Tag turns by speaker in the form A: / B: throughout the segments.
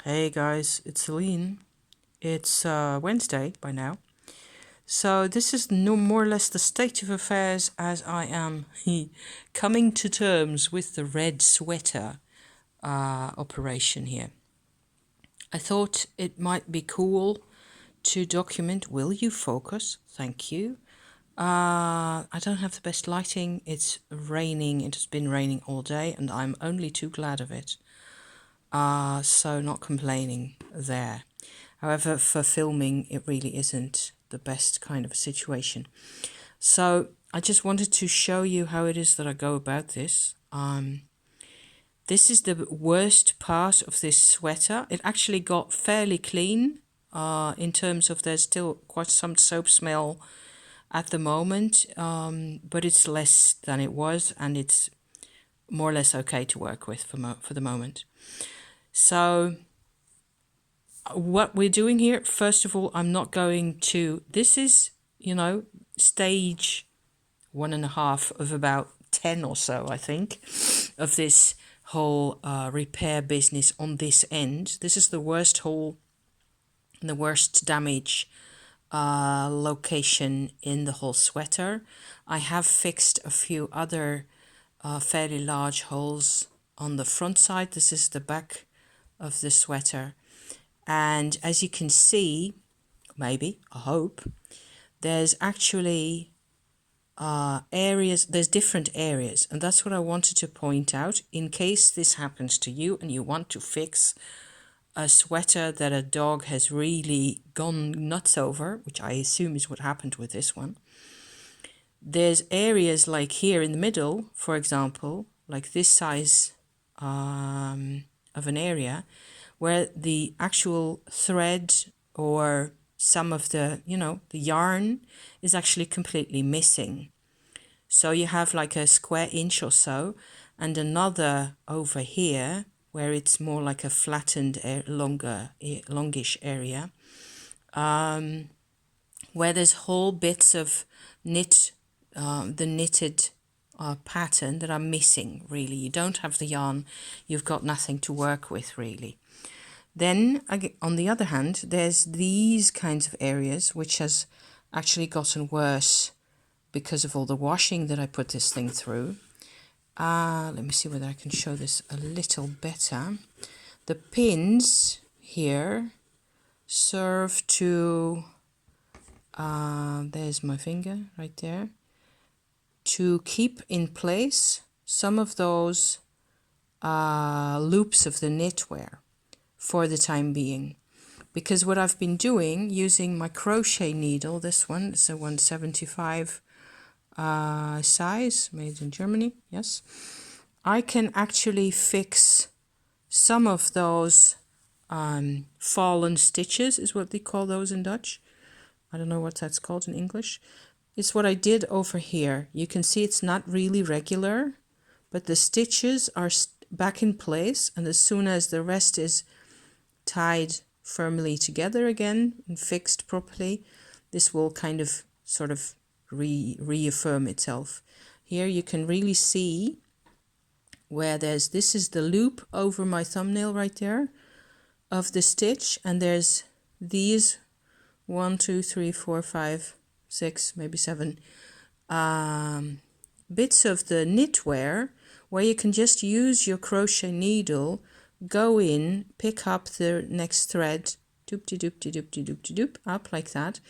A: Hey guys, it's Celine. It's Wednesday by now. So this is no more or less the state of affairs as I am coming to terms with the red sweater operation here. I thought it might be cool to document. Will you focus? Thank you. I don't have the best lighting. It's raining. It has been raining all day and I'm only too glad of it. So not complaining there. However, for filming, it really isn't the best kind of a situation. So I just wanted to show you how it is that I go about this. This is the worst part of this sweater. It actually got fairly clean in terms of there's still quite some soap smell at the moment, but it's less than it was and it's more or less okay to work with for the moment. So what we're doing here, first of all, I'm not going to, this is, stage 1.5 of about 10 or so, I think, of this whole repair business on this end. This is the worst hole and the worst damage location in the whole sweater. I have fixed a few other fairly large holes on the front side. This is the back of the sweater. And as you can see, maybe, I hope, there's actually areas, there's different areas. And that's what I wanted to point out in case this happens to you and you want to fix a sweater that a dog has really gone nuts over, which I assume is what happened with this one. There's areas like here in the middle, for example, like this size of an area, where the actual thread or some of the, the yarn is actually completely missing. So you have like a square inch or so and another over here where it's more like a flattened, longish area, where there's whole bits of the knitted pattern that are missing, really. You don't have the yarn, you've got nothing to work with, really. Then, on the other hand, there's these kinds of areas which has actually gotten worse because of all the washing that I put this thing through. Let me see whether I can show this a little better. The pins here serve to, there's my finger right there, to keep in place some of those loops of the knitwear for the time being. Because what I've been doing, using my crochet needle, this one, it's a 175 size, made in Germany, yes, I can actually fix some of those fallen stitches, is what they call those in Dutch. I don't know what that's called in English. It's what I did over here. You can see it's not really regular, but the stitches are back in place, and as soon as the rest is tied firmly together again and fixed properly, this will kind of sort of reaffirm itself. Here you can really see where this is the loop over my thumbnail right there of the stitch, and there's these 1, 2, 3, 4, 5, 6, maybe 7 bits of the knitwear where you can just use your crochet needle, go in, pick up the next thread, doop-de-doop-de-doop-de-doop-de-doop, up like that,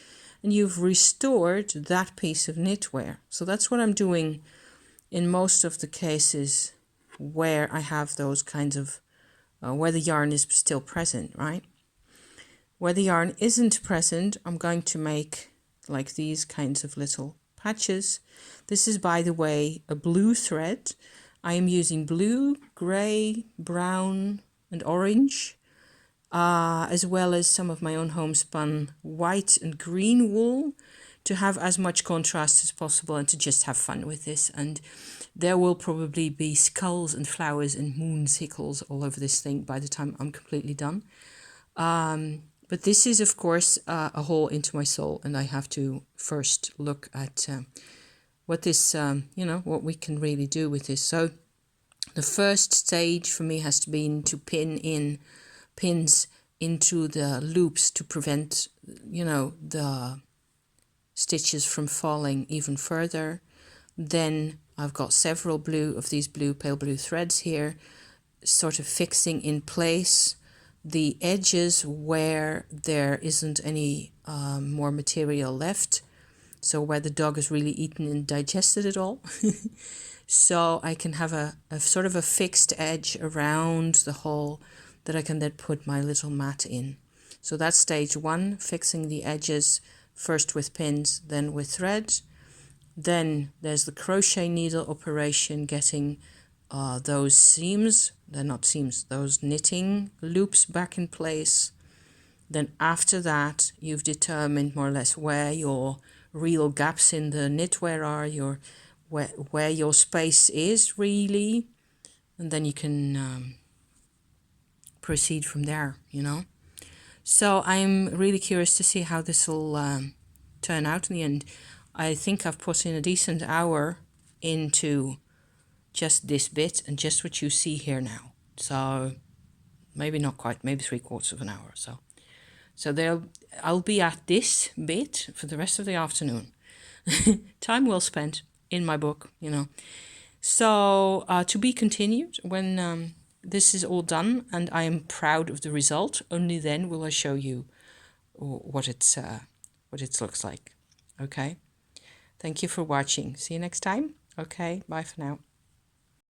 A: and you've restored that piece of knitwear. So that's what I'm doing in most of the cases where I have those kinds of, where the yarn is still present, right? Where the yarn isn't present, I'm going to make like these kinds of little patches. This is, by the way, a blue thread. I am using blue, grey, brown and orange, as well as some of my own homespun white and green wool to have as much contrast as possible and to just have fun with this. And there will probably be skulls and flowers and moonsicles all over this thing by the time I'm completely done. But this is, of course, a hole into my soul, and I have to first look at what this, what we can really do with this. So the first stage for me has been to pin pins into the loops to prevent, you know, the stitches from falling even further. Then I've got several pale blue threads here, sort of fixing in place the edges where there isn't any more material left, so where the dog has really eaten and digested it all. So I can have a sort of a fixed edge around the hole that I can then put my little mat in. So that's stage one, fixing the edges first with pins, then with thread. Then there's the crochet needle operation, getting those seams, they're not seams, those knitting loops back in place. Then after that, you've determined more or less where your real gaps in the knitwear are, where your space is really, and then you can proceed from there, you know. So I'm really curious to see how this will turn out in the end. I think I've put in a decent hour into just this bit and just what you see here now. So maybe not quite, maybe 3/4 of an hour or so. So I'll be at this bit for the rest of the afternoon. Time well spent in my book, you know. So to be continued when this is all done and I am proud of the result. Only then will I show you what it looks like. Okay. Thank you for watching. See you next time. Okay. Bye for now.